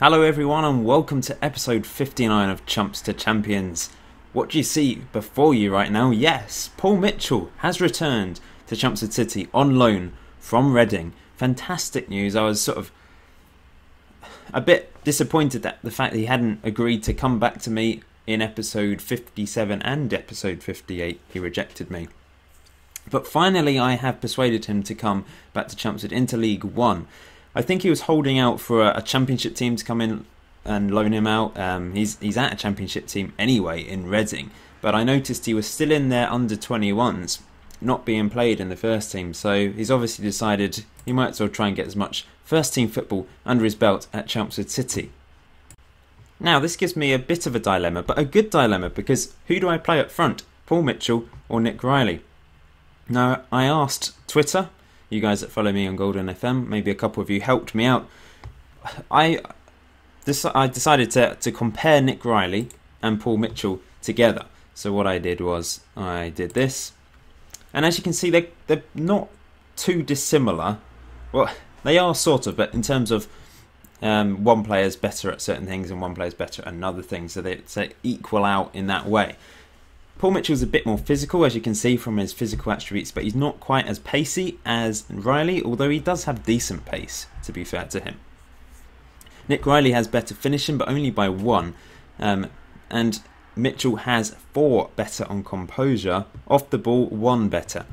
Hello everyone and welcome to episode 59 of Chumps to Champions. What do you see before you right now? Yes, Paul Mitchell has returned to Chumps City on loan from Reading. Fantastic news. I was sort of a bit disappointed at the fact that he hadn't agreed to come back to me in episode 57 and episode 58. He rejected me. But finally I have persuaded him to come back to Chumps into League One. I think he was holding out for a championship team to come in and loan him out. He's at a championship team anyway in Reading, but I noticed he was still in their under 21s, not being played in the first team. So he's obviously decided he might as well try and get as much first team football under his belt at Chelmsford City. Now this gives me a bit of a dilemma, but a good dilemma, because who do I play up front? Paul Mitchell or Nick Riley? Now I asked Twitter. You guys that follow me on Golden FM, maybe a couple of you helped me out. I decided to compare Nick Riley and Paul Mitchell together. So what I did was I did this. And as you can see, they're not too dissimilar. Well, they are sort of, but in terms of one player's better at certain things and one player's better at another thing. So they equal out in that way. Paul Mitchell's a bit more physical, as you can see from his physical attributes, but he's not quite as pacey as Riley, although he does have decent pace, to be fair to him. Nick Riley has better finishing, but only by 1, and Mitchell has 4 better on composure, off the ball 1 better.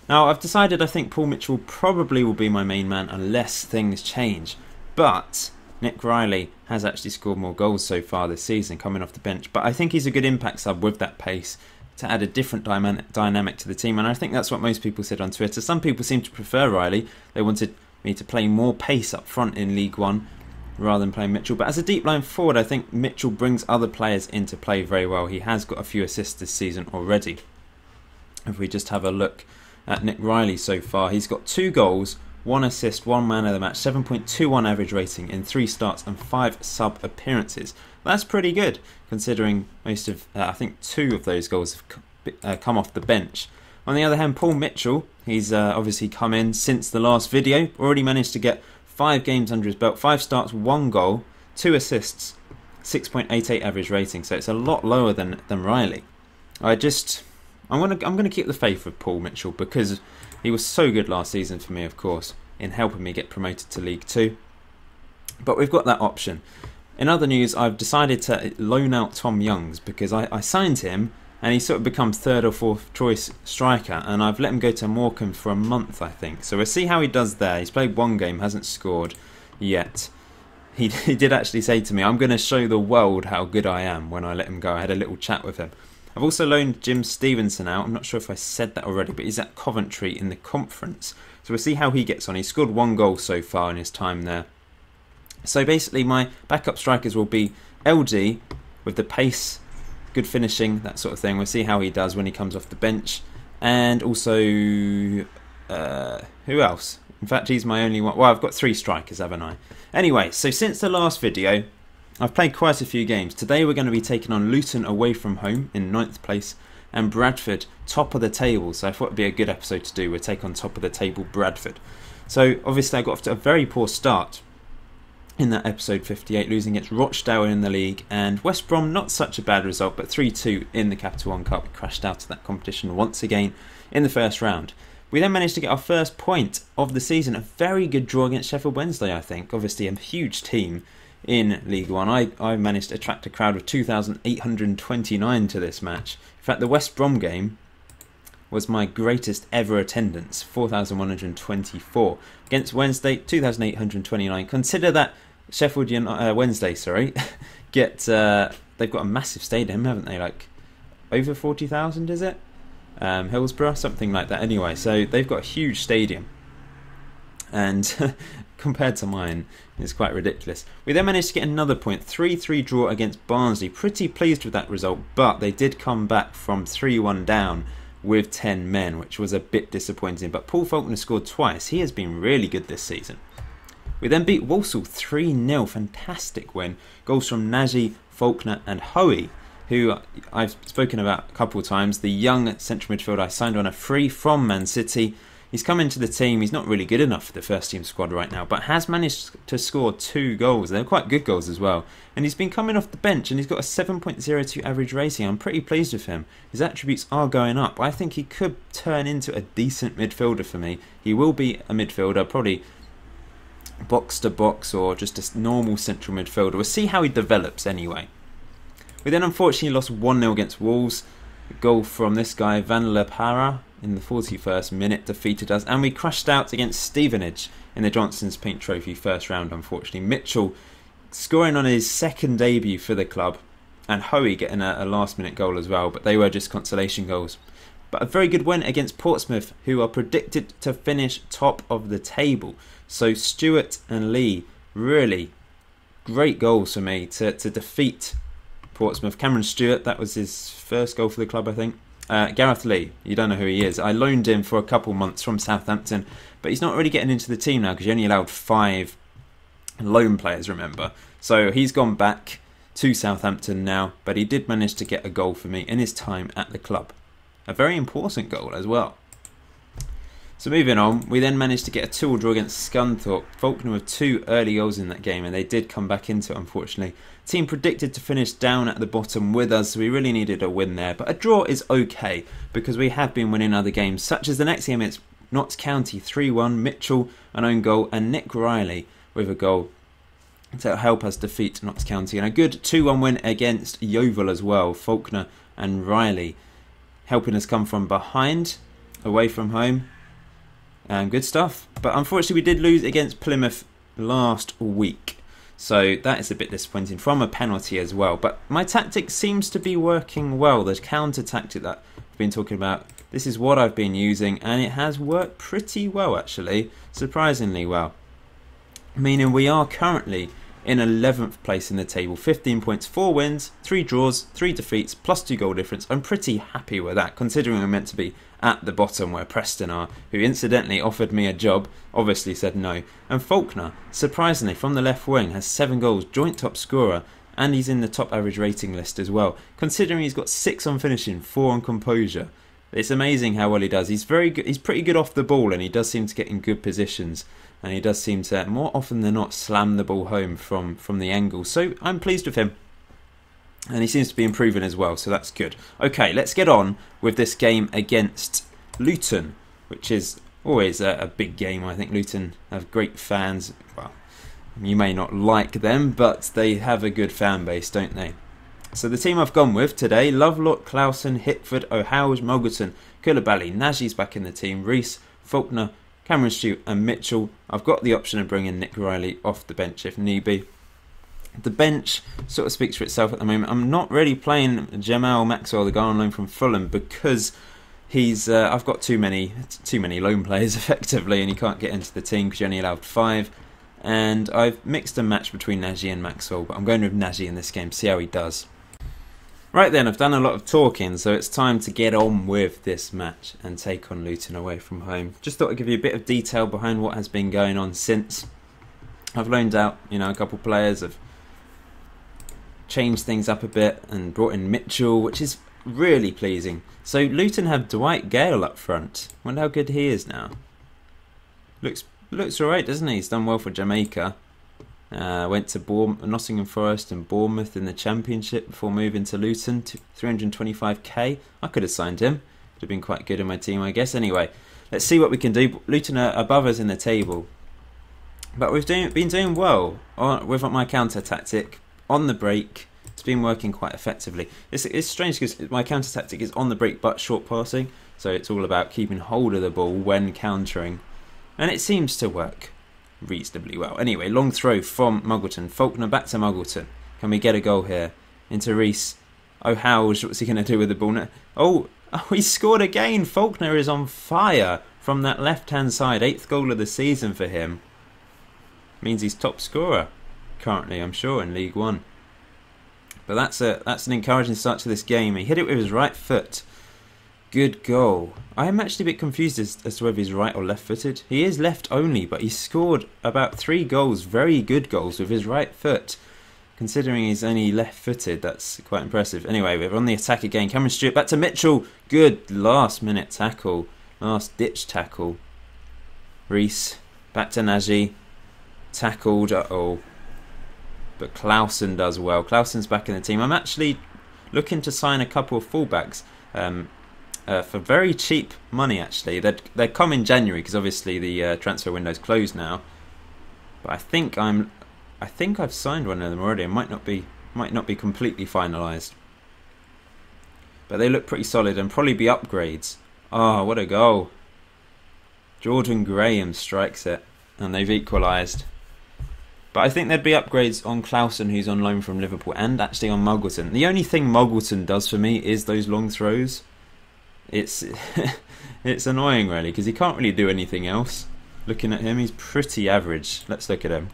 Now I've decided I think Paul Mitchell probably will be my main man unless things change, but Nick Riley has actually scored more goals so far this season coming off the bench, but I think he's a good impact sub with that pace to add a different dynamic to the team, and I think that's what most people said on Twitter. Some people seem to prefer Riley. They wanted me to play more pace up front in League One rather than playing Mitchell, but as a deep line forward I think Mitchell brings other players into play very well. He has got a few assists this season already. If we just have a look at Nick Riley so far, he's got 2 goals, 1 assist, 1 man of the match, 7.21 average rating in 3 starts and 5 sub appearances. That's pretty good, considering most of, I think 2 of those goals have come off the bench. On the other hand, Paul Mitchell, he's obviously come in since the last video, already managed to get 5 games under his belt, 5 starts, 1 goal, 2 assists, 6.88 average rating, so it's a lot lower than Riley. I'm gonna keep the faith with Paul Mitchell because he was so good last season for me, of course, in helping me get promoted to League 2. But we've got that option. In other news, I've decided to loan out Tom Youngs because I signed him and he sort of becomes 3rd or 4th choice striker, and I've let him go to Morecambe for a month, I think. So we'll see how he does there. He's played 1 game, hasn't scored yet. He did actually say to me, I'm going to show the world how good I am when I let him go. I had a little chat with him. I've also loaned Jim Stevenson out. I'm not sure if I said that already, but he's at Coventry in the conference. So we'll see how he gets on. He's scored 1 goal so far in his time there. So basically my backup strikers will be LG with the pace, good finishing, that sort of thing. We'll see how he does when he comes off the bench. And also, who else? In fact, he's my only one. Well, I've got 3 strikers, haven't I? Anyway, so since the last video, I've played quite a few games. Today we're going to be taking on Luton away from home in 9th place and Bradford top of the table. So I thought it would be a good episode to do. We'll take on top of the table Bradford. So obviously I got off to a very poor start in that episode 58, losing against Rochdale in the league, and West Brom, not such a bad result, but 3-2 in the Capital One Cup. We crashed out of that competition once again in the first round. We then managed to get our first point of the season, a very good draw against Sheffield Wednesday, I think. Obviously a huge team in League One. I managed to attract a crowd of 2,829 to this match. In fact, the West Brom game was my greatest ever attendance, 4,124. Against Wednesday, 2,829. Consider that Sheffield Wednesday, they've got a massive stadium, haven't they? Like over 40,000, is it? Hillsborough, something like that. Anyway, so they've got a huge stadium, and compared to mine, it's quite ridiculous. We then managed to get another point, 3-3 draw against Barnsley. Pretty pleased with that result, but they did come back from 3-1 down with 10 men, which was a bit disappointing. But Paul Faulkner scored twice. He has been really good this season. We then beat Walsall 3-0. Fantastic win. Goals from Nagy, Faulkner and Hoey, who I've spoken about a couple of times. The young central midfielder I signed on a free from Man City. He's come into the team. He's not really good enough for the first team squad right now, but has managed to score 2 goals. They're quite good goals as well. And he's been coming off the bench, and he's got a 7.02 average rating. I'm pretty pleased with him. His attributes are going up. I think he could turn into a decent midfielder for me. He will be a midfielder, probably box to box or just a normal central midfielder. We'll see how he develops anyway. We then unfortunately lost 1-0 against Wolves. A goal from this guy, Van Le Para, in the 41st minute defeated us, and we crashed out against Stevenage in the Johnson's Paint Trophy first round, unfortunately. Mitchell scoring on his second debut for the club, and Hoey getting a last minute goal as well, but they were just consolation goals. But a very good win against Portsmouth, who are predicted to finish top of the table. So Stewart and Lee, really great goals for me to defeat Portsmouth. Cameron Stewart, that was his first goal for the club, I think. Gareth Lee, you don't know who he is. I loaned him for a couple months from Southampton, but he's not really getting into the team now because you only allowed 5 loan players, remember. So he's gone back to Southampton now, but he did manage to get a goal for me in his time at the club. A very important goal as well. So moving on, we then managed to get a 2-2 draw against Scunthorpe. Faulkner with 2 early goals in that game, and they did come back into it, unfortunately. Team predicted to finish down at the bottom with us, so we really needed a win there. But a draw is okay, because we have been winning other games, such as the next game. It's Notts County 3-1, Mitchell an own goal, and Nick Riley with a goal to help us defeat Notts County. And a good 2-1 win against Yeovil as well. Faulkner and Riley helping us come from behind, away from home. Good stuff. But unfortunately we did lose against Plymouth last week. So that is a bit disappointing from a penalty as well. But my tactic seems to be working well. The counter tactic that I've been talking about, this is what I've been using, and it has worked pretty well actually. Surprisingly well. Meaning we are currently in 11th place in the table. 15 points, 4 wins, 3 draws, 3 defeats, plus 2 goal difference. I'm pretty happy with that, considering we're meant to be at the bottom where Preston are, who incidentally offered me a job, obviously said no. And Faulkner, surprisingly, from the left wing, has 7 goals, joint top scorer, and he's in the top average rating list as well, considering he's got 6 on finishing, 4 on composure. It's amazing how well he does. He's very good. He's pretty good off the ball, and he does seem to get in good positions, and he does seem to, more often than not, slam the ball home from the angle. So I'm pleased with him. And he seems to be improving as well, so that's good. Okay, let's get on with this game against Luton, which is always a big game. I think Luton have great fans. Well, you may not like them, but they have a good fan base, don't they? So the team I've gone with today: Lovelock, Clausen, Hickford, O'Howes, Muggleton, Koulibaly, Naji's back in the team, Reese, Faulkner, Cameron Stewart and Mitchell. I've got the option of bringing Nick Riley off the bench if need be. The bench sort of speaks for itself at the moment. I'm not really playing Jamal Maxwell, the guy on loan from Fulham, because he's I've got too many loan players effectively, and he can't get into the team because you only allowed 5. And I've mixed and matched between Nagy and Maxwell, but I'm going with Nagy in this game, see how he does. Right then, I've done a lot of talking, so it's time to get on with this match and take on Luton away from home. Just thought I'd give you a bit of detail behind what has been going on since. I've loaned out, a couple players, have changed things up a bit and brought in Mitchell, which is really pleasing. So Luton have Dwight Gale up front. Wonder how good he is now. Looks alright, doesn't he? He's done well for Jamaica. Went to Nottingham Forest and Bournemouth in the Championship before moving to Luton. 325k. I could have signed him. Would have been quite good in my team, I guess. Anyway, let's see what we can do. Luton are above us in the table, but we've been doing well with my counter tactic on the break. It's been working quite effectively. It's strange because my counter tactic is on the break but short passing, so it's all about keeping hold of the ball when countering, and it seems to work reasonably well. Anyway, long throw from Muggleton. Faulkner back to Muggleton. Can we get a goal here? Into Reese. O'Howes, what's he going to do with the ball now? Oh, he scored again. Faulkner is on fire from that left-hand side. 8th goal of the season for him. Means he's top scorer currently, I'm sure, in League One. But that's an encouraging start to this game. He hit it with his right foot. Good goal. I am actually a bit confused as to whether he's right or left-footed. He is left only, but he scored about 3 goals, very good goals, with his right foot. Considering he's only left-footed, that's quite impressive. Anyway, we're on the attack again. Cameron Stewart back to Mitchell. Good last-minute tackle. Last-ditch tackle. Reese, back to Nagy, tackled, but Clausen does well. Clausen's back in the team. I'm actually looking to sign a couple of fullbacks for very cheap money. Actually, they'd come in January because obviously the transfer window's closed now. But I think I've signed one of them already. It might not be completely finalised, but they look pretty solid and probably be upgrades. Oh, what a goal! Jordan Graham strikes it, and they've equalised. But I think there'd be upgrades on Clausen, who's on loan from Liverpool, and actually on Muggleton. The only thing Muggleton does for me is those long throws. It's it's annoying, really, because he can't really do anything else. Looking at him, he's pretty average. Let's look at him.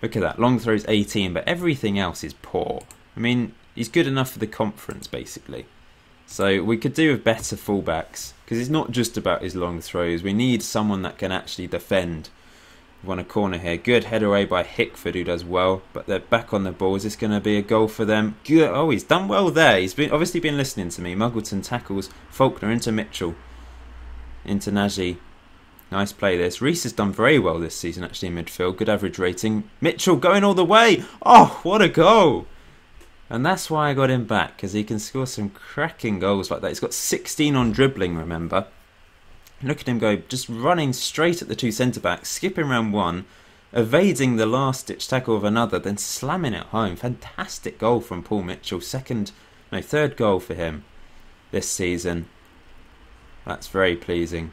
Look at that. Long throws 18, but everything else is poor. I mean, he's good enough for the conference, basically. So we could do with better fullbacks, because it's not just about his long throws. We need someone that can actually defend. We want a corner here. Good head away by Hickford, who does well, but they're back on the ball. Is this going to be a goal for them? Good. Oh, he's done well there. He's obviously been listening to me. Muggleton tackles Faulkner into Mitchell, into Nagy. Nice play this. Reese has done very well this season, actually, in midfield. Good average rating. Mitchell going all the way. Oh, what a goal! And that's why I got him back, because he can score some cracking goals like that. He's got 16 on dribbling, remember. Look at him go, just running straight at the two centre-backs, skipping round one, evading the last-ditch tackle of another, then slamming it home. Fantastic goal from Paul Mitchell. Third goal for him this season. That's very pleasing.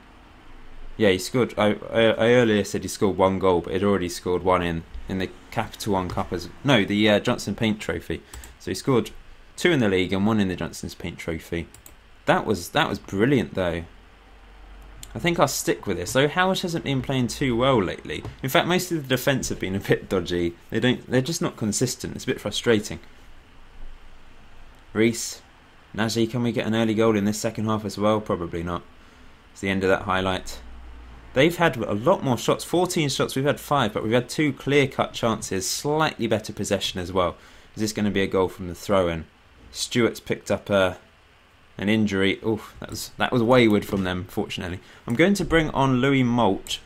Yeah, he scored. I earlier said he scored one goal, but he'd already scored one in the Capital One Cup the Johnson Paint Trophy. So he scored 2 in the league and 1 in the Johnson's Paint Trophy. That was brilliant, though. I think I'll stick with this. So Howard hasn't been playing too well lately. In fact, most of the defence have been a bit dodgy. They're just not consistent. It's a bit frustrating. Reese, Nagy, can we get an early goal in this second half as well? Probably not. It's the end of that highlight. They've had a lot more shots. 14 shots. We've had 5, but we've had 2 clear-cut chances. Slightly better possession as well. Is this going to be a goal from the throw-in? Stewart's picked up an injury. Oof, that was wayward from them, fortunately. I'm going to bring on Louis Moult,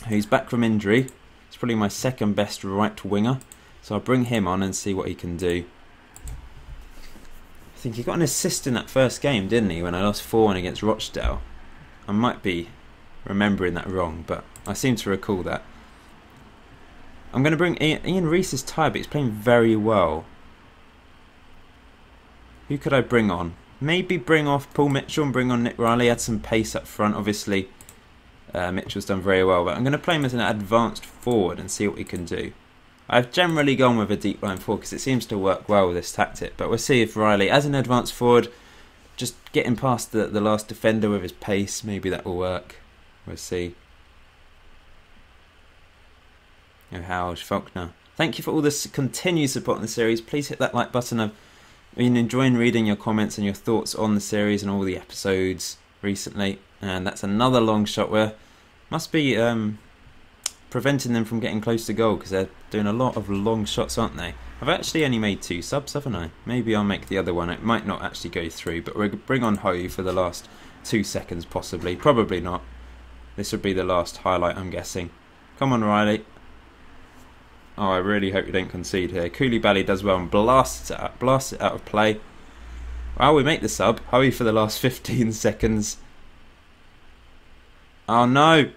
who's back from injury. He's probably my second best right winger. So I'll bring him on and see what he can do. I think he got an assist in that first game, didn't he, when I lost 4-1 against Rochdale? I might be remembering that wrong, but I seem to recall that. I'm going to bring Ian Reese is tired, but he's playing very well. Who could I bring on? Maybe bring off Paul Mitchell and bring on Nick Riley. Add some pace up front. Obviously, Mitchell's done very well, but I'm going to play him as an advanced forward and see what he can do. I've generally gone with a deep line forward because it seems to work well with this tactic, but we'll see if Riley, as an advanced forward, just getting past the last defender with his pace, maybe that will work. We'll see. Oh, Howard, Faulkner. Thank you for all this continued support in the series. Please hit that like button. I've been enjoying reading your comments and your thoughts on the series and all the episodes recently. And that's another long shot where must be preventing them from getting close to goal because they're doing a lot of long shots, aren't they? I've actually only made 2 subs, haven't I? Maybe I'll make the other one. It might not actually go through, but we'll bring on Ho for the last 2 seconds possibly. Probably not. This would be the last highlight, I'm guessing. Come on, Riley. Oh, I really hope you don't concede here. Koulibaly does well and blasts it out of play. Well, we make the sub. Hoey for the last 15 seconds. Oh, no.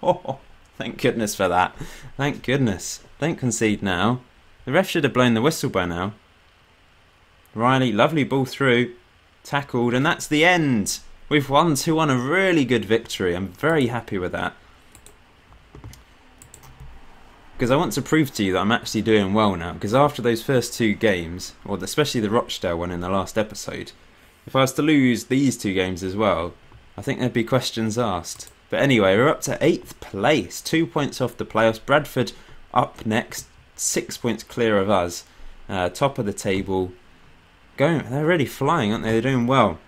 Oh, thank goodness for that. Thank goodness. Don't concede now. The ref should have blown the whistle by now. Riley, lovely ball through. Tackled, and that's the end. We've won 2-1, a really good victory. I'm very happy with that. Because I want to prove to you that I'm actually doing well now. Because after those first 2 games, or especially the Rochdale one in the last episode, if I was to lose these 2 games as well, I think there'd be questions asked. But anyway, we're up to 8th place, 2 points off the playoffs. Bradford up next, 6 points clear of us. Top of the table. They're really flying, aren't they? They're doing well.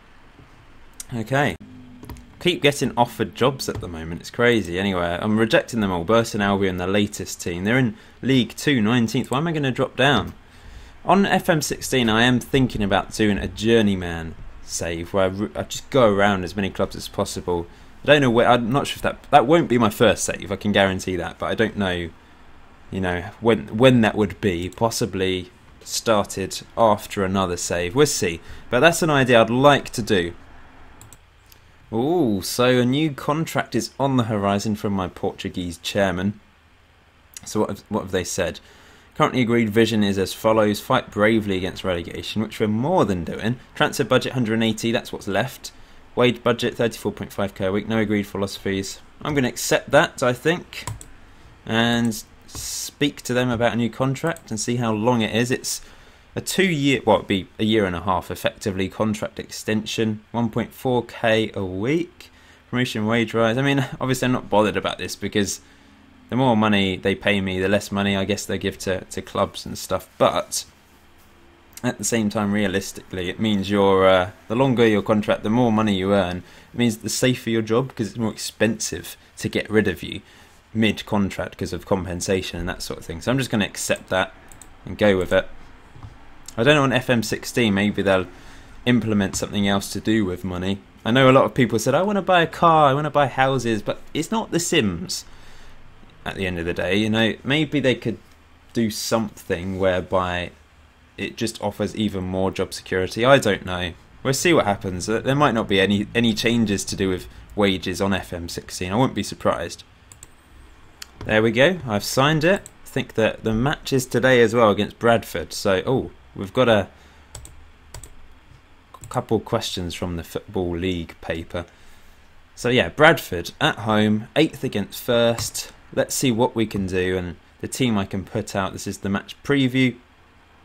Okay. Keep getting offered jobs at the moment. It's crazy. Anyway, I'm rejecting them all. Burton Albion, the latest team. They're in League 2, 19th. Why am I going to drop down? On FM16, I am thinking about doing a journeyman save where I just go around as many clubs as possible I don't know where. I'm not sure if that won't be my first save. I can guarantee that, but I don't know. You know when that would be. Possibly started after another save. We'll see. But that's an idea I'd like to do. Oh, so a new contract is on the horizon from my Portuguese chairman. So what have they said? Currently agreed vision is as follows: fight bravely against relegation, which we're more than doing. Transfer budget 180, that's what's left. Wage budget 34.5k a week, no agreed philosophies. I'm going to accept that, I think, and speak to them about a new contract and see how long it is. It's a 2-year, well, it'd be a year and a half effectively, contract extension, 1.4k a week, promotion wage rise. I mean, obviously I'm not bothered about this because the more money they pay me, the less money I guess they give to clubs and stuff. But at the same time, realistically, it means the longer your contract, the more money you earn. It means the safer your job because it's more expensive to get rid of you mid-contract because of compensation and that sort of thing. So I'm just going to accept that and go with it. I don't know on FM16, maybe they'll implement something else to do with money. I know a lot of people said, I want to buy a car, I want to buy houses, but it's not The Sims at the end of the day. You know, maybe they could do something whereby it just offers even more job security. I don't know. We'll see what happens. There might not be any changes to do with wages on FM16. I wouldn't be surprised. There we go. I've signed it. I think that the match is today as well against Bradford. So, we've got a couple questions from the Football League paper. So yeah, Bradford at home, 8th against 1st. Let's see what we can do and the team I can put out. This is the match preview.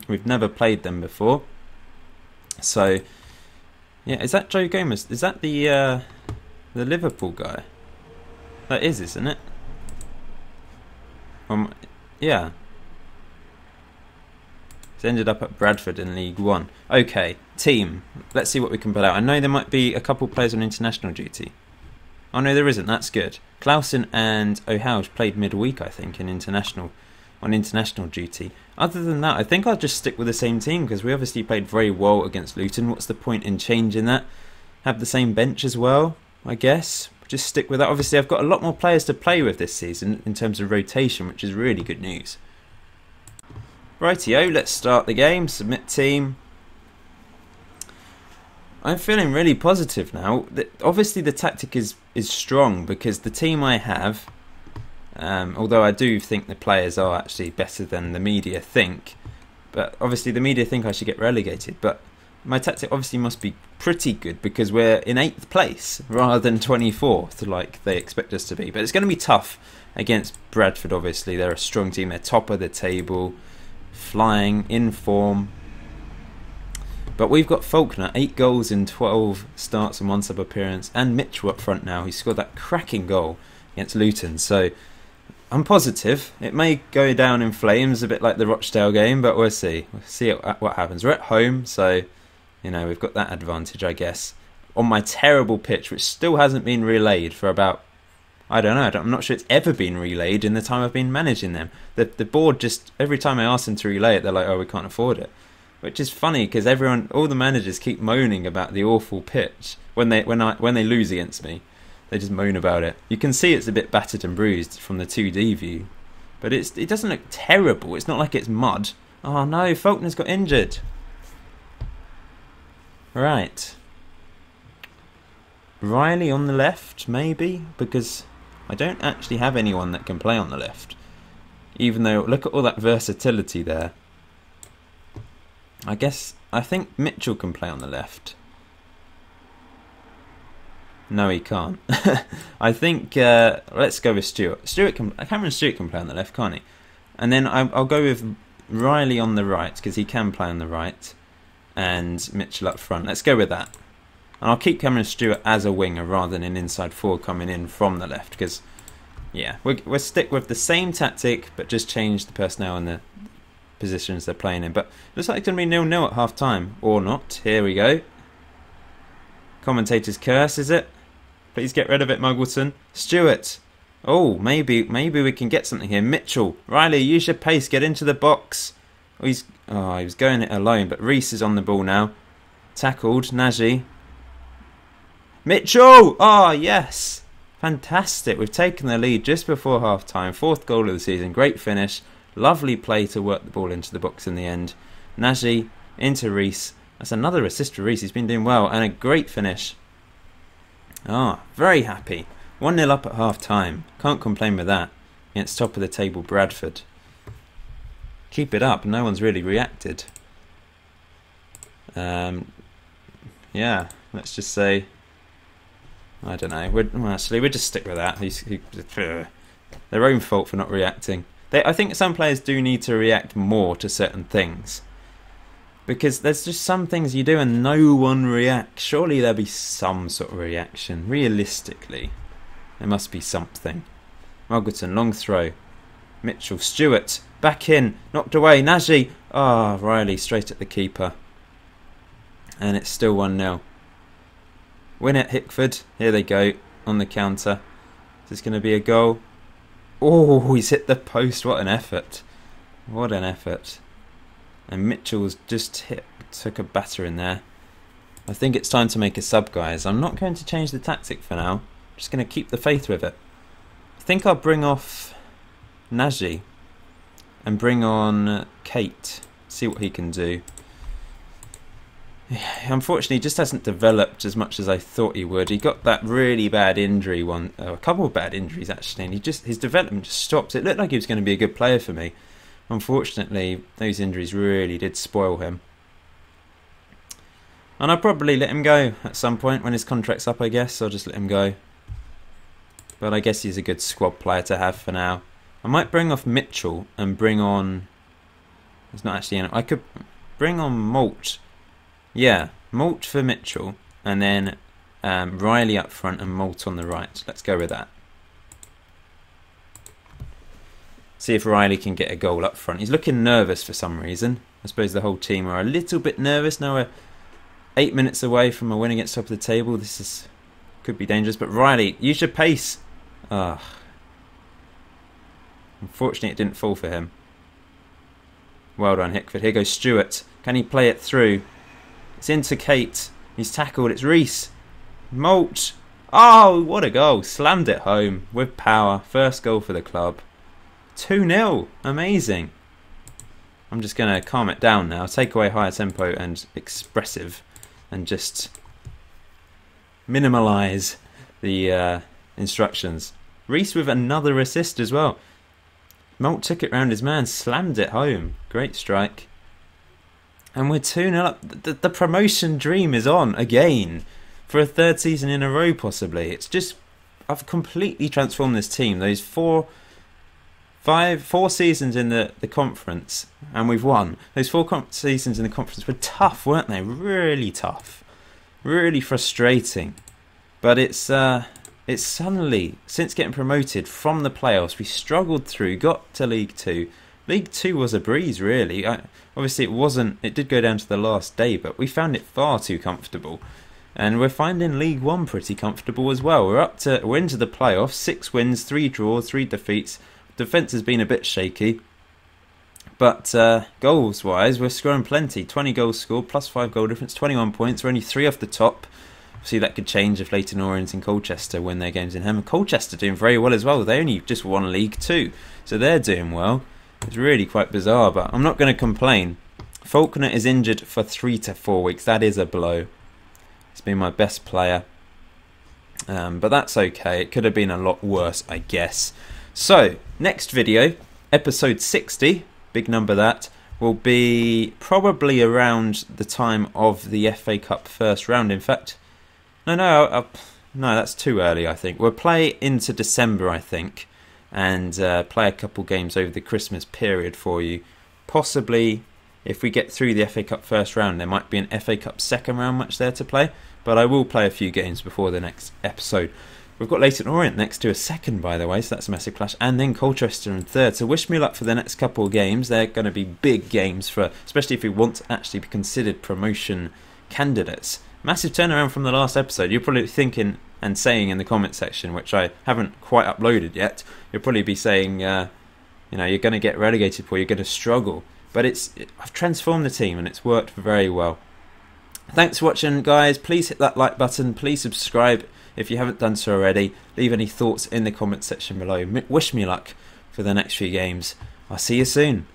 We've never played them before. So, yeah, is that Joe Gomez? Is that the Liverpool guy? That is, isn't it? Yeah. He's ended up at Bradford in League One. Okay, team. Let's see what we can put out. I know there might be a couple players on international duty. Oh no, there isn't. That's good. Clausen and O'Houge played midweek, I think, on international duty. Other than that, I think I'll just stick with the same team because we obviously played very well against Luton. What's the point in changing that? Have the same bench as well, I guess. Just stick with that. Obviously, I've got a lot more players to play with this season in terms of rotation, which is really good news. Rightio, let's start the game. Submit team. I'm feeling really positive now. Obviously, the tactic is strong because the team I have, although I do think the players are actually better than the media think, but obviously the media think I should get relegated, but my tactic obviously must be pretty good because we're in 8th place rather than 24th like they expect us to be. But it's going to be tough against Bradford, obviously. They're a strong team. They're top of the table, flying, in form. But we've got Faulkner, 8 goals in 12 starts and 1 sub appearance, and Mitchell up front now. He scored that cracking goal against Luton. So I'm positive. It may go down in flames, a bit like the Rochdale game, but we'll see. We'll see what happens. We're at home, so you know we've got that advantage, I guess. On my terrible pitch, which still hasn't been relayed for about, I don't know, I'm not sure it's ever been relayed in the time I've been managing them. The board just, every time I ask them to relay it, they're like, oh, we can't afford it. Which is funny because all the managers keep moaning about the awful pitch when they lose against me. They just moan about it. You can see it's a bit battered and bruised from the 2D view, but it doesn't look terrible. It's not like it's mud. Oh no, Faulkner's got injured. Right. Riley on the left, maybe, because I don't actually have anyone that can play on the left. Even though, look at all that versatility there. I think Mitchell can play on the left. No, he can't. I think let's go with Stewart. Cameron Stewart can play on the left, can't he? And then I'll go with Riley on the right because he can play on the right, and Mitchell up front. Let's go with that. And I'll keep Cameron Stewart as a winger rather than an inside forward coming in from the left because, yeah, we'll stick with the same tactic but just change the personnel and the positions they're playing in. But looks like it's going to be 0-0 at half time, or not. Here we go. Commentator's curse, is it? Please get rid of it, Muggleton. Stewart. Oh, maybe we can get something here. Mitchell. Riley, use your pace. Get into the box. Oh, he was going it alone, but Reese is on the ball now. Tackled. Nagy. Mitchell! Oh, yes. Fantastic. We've taken the lead just before half-time. 4th goal of the season. Great finish. Lovely play to work the ball into the box in the end. Nagy into Reese. That's another assist for Reese. He's been doing well. And a great finish. Very happy. 1-0 up at half-time. Can't complain with that. Against top of the table Bradford. Keep it up. No one's really reacted. Yeah, let's just say... I don't know. We'll just stick with that. Their own fault for not reacting. I think some players do need to react more to certain things. Because there's just some things you do and no one reacts. Surely there'll be some sort of reaction. Realistically, there must be something. Margareton, long throw. Mitchell, Stewart, back in. Knocked away. Nagy. Riley, straight at the keeper. And it's still 1-0. Win it, Hickford. Here they go on the counter. Is this going to be a goal? Oh, he's hit the post. What an effort. What an effort. And Mitchell's just took a batter in there. I think it's time to make a sub, guys. I'm not going to change the tactic for now. I'm just going to keep the faith with it. I think I'll bring off Nagy and bring on Kate. See what he can do. Unfortunately, he just hasn't developed as much as I thought he would. He got that really bad injury a couple of bad injuries actually, and his development just stopped. It looked like he was going to be a good player for me. Unfortunately, those injuries really did spoil him. And I'll probably let him go at some point when his contract's up, I guess. I'll just let him go. But I guess he's a good squad player to have for now. I might bring off Mitchell and bring on... He's not actually in it. I could bring on Malt. Yeah, Malt for Mitchell, and then Riley up front and Malt on the right. Let's go with that. See if Riley can get a goal up front. He's looking nervous for some reason. I suppose the whole team are a little bit nervous. Now we're 8 minutes away from a win against top of the table. This could be dangerous, but Riley, use your pace. Unfortunately, it didn't fall for him. Well done, Hickford. Here goes Stewart. Can he play it through? It's into Kate. He's tackled. It's Reese. Malt. Oh, what a goal. Slammed it home with power. First goal for the club. 2-0. Amazing. I'm just going to calm it down now. Take away higher tempo and expressive. And just minimalise the instructions. Reese with another assist as well. Malt took it round his man. Slammed it home. Great strike. And we're 2-0 up. The promotion dream is on again for a 3rd season in a row, possibly. It's just, I've completely transformed this team. Those four seasons in the conference, and we've won. Those 4 seasons in the conference were tough, weren't they? Really tough. Really frustrating. But it's suddenly, since getting promoted from the playoffs, we struggled through, got to League 2. League 2 was a breeze, really. Obviously, it did go down to the last day, but we found it far too comfortable. And we're finding League 1 pretty comfortable as well. We're into the playoffs, 6 wins, 3 draws, 3 defeats. Defence has been a bit shaky. But goals-wise, we're scoring plenty. 20 goals scored, plus 5 goal difference, 21 points. We're only 3 off the top. See, that could change if Leighton Orient and Colchester win their games in hand. Colchester doing very well as well. They only just won League 2, so they're doing well. It's really quite bizarre, but I'm not going to complain. Faulkner is injured for 3 to 4 weeks. That is a blow. He's been my best player. But that's okay. It could have been a lot worse, I guess. So, next video, episode 60, big number that, will be probably around the time of the FA Cup first round. In fact, no, that's too early, I think. We'll play into December, I think. And play a couple games over the Christmas period for you. Possibly, if we get through the FA Cup first round, there might be an FA Cup second round match there to play. But I will play a few games before the next episode. We've got Leighton Orient next to a second, by the way, so that's a massive clash. And then Colchester in third. So wish me luck for the next couple of games. They're going to be big games, especially if we want to actually be considered promotion candidates. Massive turnaround from the last episode. You're probably thinking and saying in the comment section, which I haven't quite uploaded yet, you'll probably be saying, you're going to get relegated, or you're going to struggle. But I've transformed the team and it's worked very well. Thanks for watching, guys. Please hit that like button. Please subscribe If you haven't done so already, leave any thoughts in the comments section below. Wish me luck for the next few games. I'll see you soon.